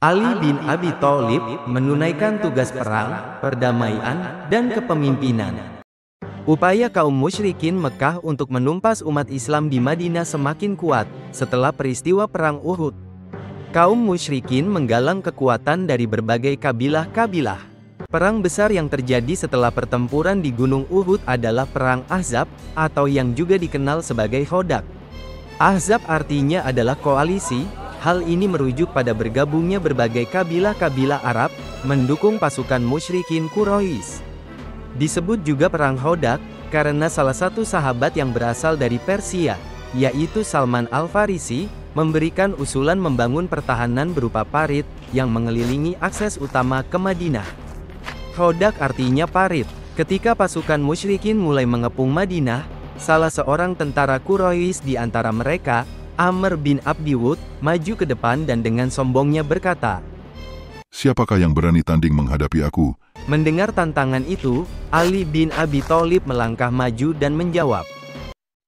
Ali bin Abi Thalib menunaikan tugas perang, perdamaian, dan kepemimpinan. Upaya kaum musyrikin Mekah untuk menumpas umat Islam di Madinah semakin kuat setelah peristiwa Perang Uhud. Kaum musyrikin menggalang kekuatan dari berbagai kabilah-kabilah. Perang besar yang terjadi setelah pertempuran di Gunung Uhud adalah Perang Ahzab, atau yang juga dikenal sebagai Khandaq. Ahzab artinya adalah koalisi. Hal ini merujuk pada bergabungnya berbagai kabilah-kabilah Arab mendukung pasukan musyrikin Quraisy. Disebut juga Perang Khandaq karena salah satu sahabat yang berasal dari Persia, yaitu Salman Al-Farisi, memberikan usulan membangun pertahanan berupa parit yang mengelilingi akses utama ke Madinah. Khandaq artinya parit. Ketika pasukan musyrikin mulai mengepung Madinah, salah seorang tentara Quraisy di antara mereka, Amr bin Abdi Wud, maju ke depan dan dengan sombongnya berkata, "Siapakah yang berani tanding menghadapi aku?" Mendengar tantangan itu, Ali bin Abi Thalib melangkah maju dan menjawab,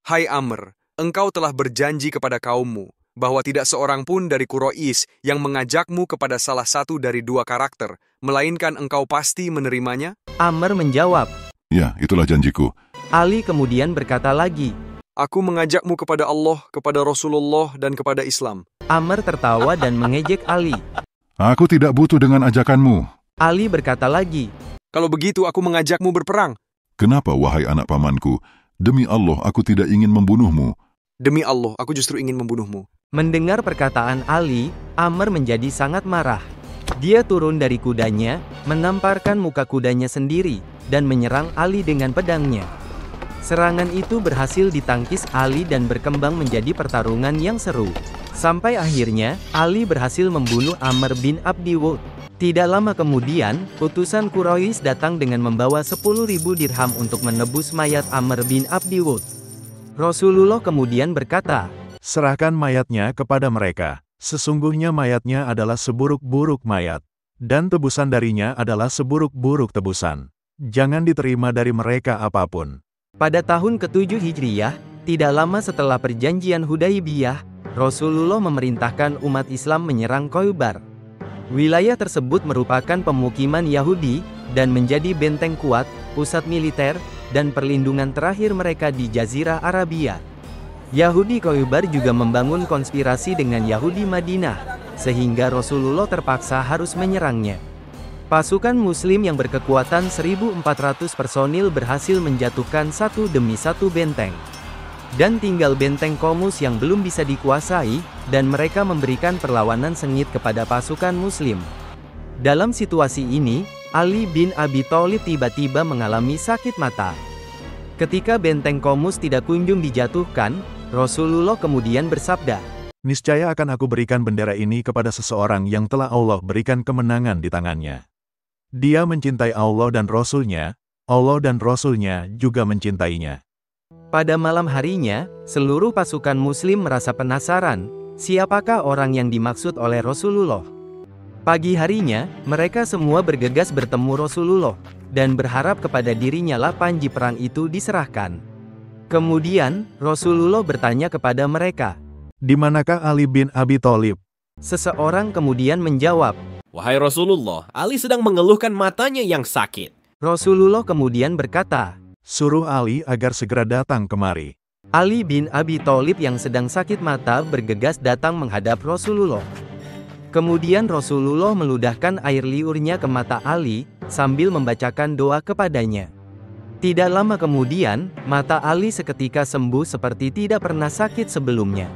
"Hai Amr, engkau telah berjanji kepada kaummu, bahwa tidak seorang pun dari Quraisy yang mengajakmu kepada salah satu dari dua karakter, melainkan engkau pasti menerimanya?" Amr menjawab, "Ya, itulah janjiku." Ali kemudian berkata lagi, "Aku mengajakmu kepada Allah, kepada Rasulullah, dan kepada Islam." Amr tertawa dan mengejek Ali. "Aku tidak butuh dengan ajakanmu." Ali berkata lagi, "Kalau begitu aku mengajakmu berperang." "Kenapa, wahai anak pamanku? Demi Allah, aku tidak ingin membunuhmu." "Demi Allah, aku justru ingin membunuhmu." Mendengar perkataan Ali, Amr menjadi sangat marah. Dia turun dari kudanya, menamparkan muka kudanya sendiri, dan menyerang Ali dengan pedangnya. Serangan itu berhasil ditangkis Ali dan berkembang menjadi pertarungan yang seru. Sampai akhirnya, Ali berhasil membunuh Amr bin Abdi Wud. Tidak lama kemudian, utusan Quraisy datang dengan membawa 10.000 dirham untuk menebus mayat Amr bin Abdi Wud. Rasulullah kemudian berkata, "Serahkan mayatnya kepada mereka. Sesungguhnya mayatnya adalah seburuk-buruk mayat, dan tebusan darinya adalah seburuk-buruk tebusan. Jangan diterima dari mereka apapun." Pada tahun ke-7 Hijriyah, tidak lama setelah perjanjian Hudaybiyah, Rasulullah memerintahkan umat Islam menyerang Khaybar. Wilayah tersebut merupakan pemukiman Yahudi, dan menjadi benteng kuat, pusat militer, dan perlindungan terakhir mereka di Jazirah Arabia. Yahudi Khaybar juga membangun konspirasi dengan Yahudi Madinah, sehingga Rasulullah terpaksa harus menyerangnya. Pasukan Muslim yang berkekuatan 1.400 personil berhasil menjatuhkan satu demi satu benteng. Dan tinggal benteng Qomus yang belum bisa dikuasai, dan mereka memberikan perlawanan sengit kepada pasukan Muslim. Dalam situasi ini, Ali bin Abi Thalib tiba-tiba mengalami sakit mata. Ketika benteng Qomus tidak kunjung dijatuhkan, Rasulullah kemudian bersabda, "Niscaya akan aku berikan bendera ini kepada seseorang yang telah Allah berikan kemenangan di tangannya. Dia mencintai Allah dan Rasul-Nya juga mencintainya." Pada malam harinya, seluruh pasukan Muslim merasa penasaran, siapakah orang yang dimaksud oleh Rasulullah. Pagi harinya, mereka semua bergegas bertemu Rasulullah, dan berharap kepada dirinya lah panji perang itu diserahkan. Kemudian, Rasulullah bertanya kepada mereka, "Di manakah Ali bin Abi Thalib?" Seseorang kemudian menjawab, "Wahai Rasulullah, Ali sedang mengeluhkan matanya yang sakit." Rasulullah kemudian berkata, "Suruh Ali agar segera datang kemari." Ali bin Abi Thalib yang sedang sakit mata bergegas datang menghadap Rasulullah. Kemudian Rasulullah meludahkan air liurnya ke mata Ali, sambil membacakan doa kepadanya. Tidak lama kemudian, mata Ali seketika sembuh seperti tidak pernah sakit sebelumnya.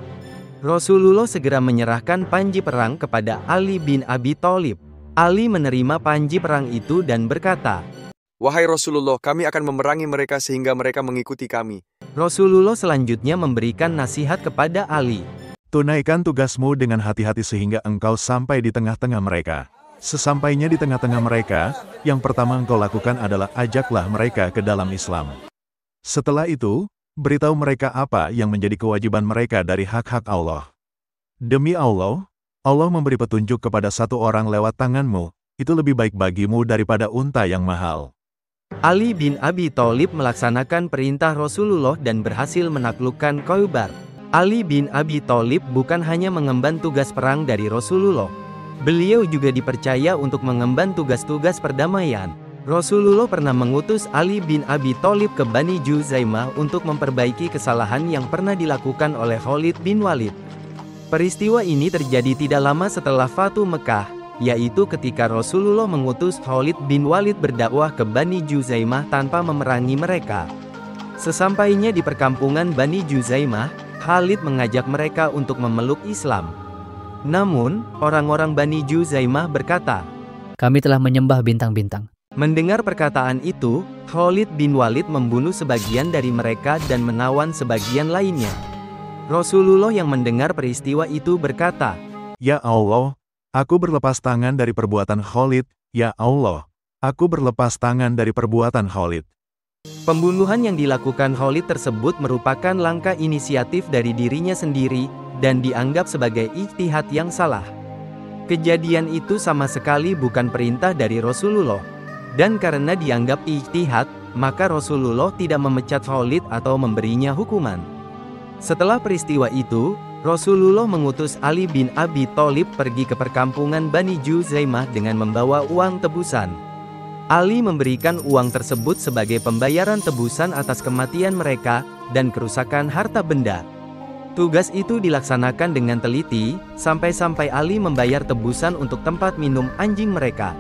Rasulullah segera menyerahkan panji perang kepada Ali bin Abi Thalib. Ali menerima panji perang itu dan berkata, "Wahai Rasulullah, kami akan memerangi mereka sehingga mereka mengikuti kami." Rasulullah selanjutnya memberikan nasihat kepada Ali. "Tunaikan tugasmu dengan hati-hati sehingga engkau sampai di tengah-tengah mereka. Sesampainya di tengah-tengah mereka, yang pertama engkau lakukan adalah ajaklah mereka ke dalam Islam. Setelah itu, beritahu mereka apa yang menjadi kewajiban mereka dari hak-hak Allah. Demi Allah, Allah memberi petunjuk kepada satu orang lewat tanganmu, itu lebih baik bagimu daripada unta yang mahal." Ali bin Abi Thalib melaksanakan perintah Rasulullah dan berhasil menaklukkan Khaybar. Ali bin Abi Thalib bukan hanya mengemban tugas perang dari Rasulullah. Beliau juga dipercaya untuk mengemban tugas-tugas perdamaian. Rasulullah pernah mengutus Ali bin Abi Thalib ke Bani Juzaimah untuk memperbaiki kesalahan yang pernah dilakukan oleh Khalid bin Walid. Peristiwa ini terjadi tidak lama setelah Fatu Mekah, yaitu ketika Rasulullah mengutus Khalid bin Walid berdakwah ke Bani Juzaimah tanpa memerangi mereka. Sesampainya di perkampungan Bani Juzaimah, Khalid mengajak mereka untuk memeluk Islam. Namun, orang-orang Bani Juzaimah berkata, Kami telah menyembah bintang-bintang. Mendengar perkataan itu, Khalid bin Walid membunuh sebagian dari mereka dan menawan sebagian lainnya. Rasulullah yang mendengar peristiwa itu berkata, Ya Allah, aku berlepas tangan dari perbuatan Khalid. Ya Allah, aku berlepas tangan dari perbuatan Khalid. Pembunuhan yang dilakukan Khalid tersebut merupakan langkah inisiatif dari dirinya sendiri, dan dianggap sebagai ijtihad yang salah. Kejadian itu sama sekali bukan perintah dari Rasulullah. Dan karena dianggap ijtihad, maka Rasulullah tidak memecat Khalid atau memberinya hukuman. Setelah peristiwa itu, Rasulullah mengutus Ali bin Abi Thalib pergi ke perkampungan Bani Juzaimah dengan membawa uang tebusan. Ali memberikan uang tersebut sebagai pembayaran tebusan atas kematian mereka, dan kerusakan harta benda. Tugas itu dilaksanakan dengan teliti, sampai-sampai Ali membayar tebusan untuk tempat minum anjing mereka.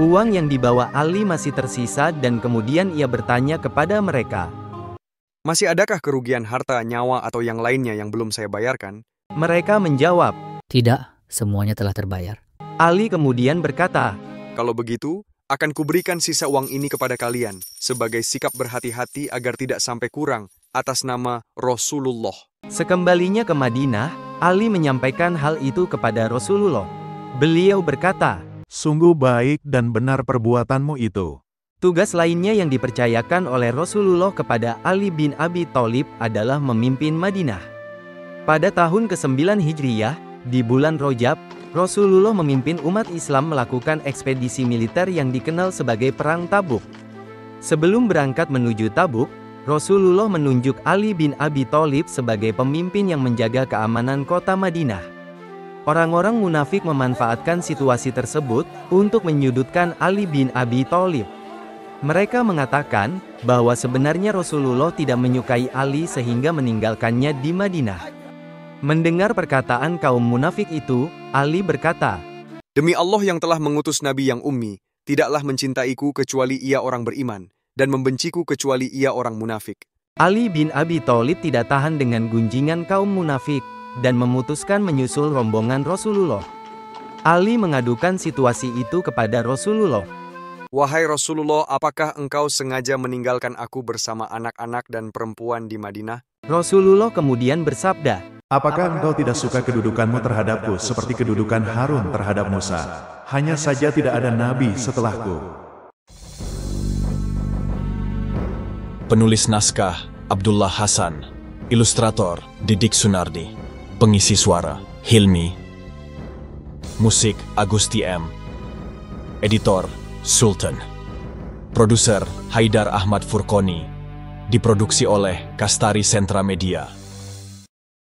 Uang yang dibawa Ali masih tersisa dan kemudian ia bertanya kepada mereka, Masih adakah kerugian harta, nyawa, atau yang lainnya yang belum saya bayarkan? Mereka menjawab, Tidak, semuanya telah terbayar. Ali kemudian berkata, Kalau begitu, akan kuberikan sisa uang ini kepada kalian, sebagai sikap berhati-hati agar tidak sampai kurang, atas nama Rasulullah. Sekembalinya ke Madinah, Ali menyampaikan hal itu kepada Rasulullah. Beliau berkata, Sungguh baik dan benar perbuatanmu itu. tugas lainnya yang dipercayakan oleh Rasulullah kepada Ali bin Abi Thalib adalah memimpin Madinah. Pada tahun ke-9 Hijriyah, di bulan Rajab, Rasulullah memimpin umat Islam melakukan ekspedisi militer yang dikenal sebagai Perang Tabuk. Sebelum berangkat menuju Tabuk, Rasulullah menunjuk Ali bin Abi Thalib sebagai pemimpin yang menjaga keamanan kota Madinah. Orang-orang munafik memanfaatkan situasi tersebut untuk menyudutkan Ali bin Abi Thalib. Mereka mengatakan bahwa sebenarnya Rasulullah tidak menyukai Ali sehingga meninggalkannya di Madinah. Mendengar perkataan kaum munafik itu, Ali berkata, Demi Allah yang telah mengutus Nabi yang ummi, tidaklah mencintaiku kecuali ia orang beriman, dan membenciku kecuali ia orang munafik. Ali bin Abi Thalib tidak tahan dengan gunjingan kaum munafik, dan memutuskan menyusul rombongan Rasulullah. Ali mengadukan situasi itu kepada Rasulullah. Wahai Rasulullah, apakah engkau sengaja meninggalkan aku bersama anak-anak dan perempuan di Madinah? Rasulullah kemudian bersabda, Apakah engkau tidak suka kedudukanmu terhadapku seperti kedudukan Harun terhadap Musa? Hanya saja tidak ada nabi setelahku. Penulis naskah Abdullah Hasan, ilustrator Didik Sunardi, pengisi suara Hilmi, musik Agusti M, editor Sultan, produser Haidar Ahmad Furqoni, diproduksi oleh Kastari Sentra Media.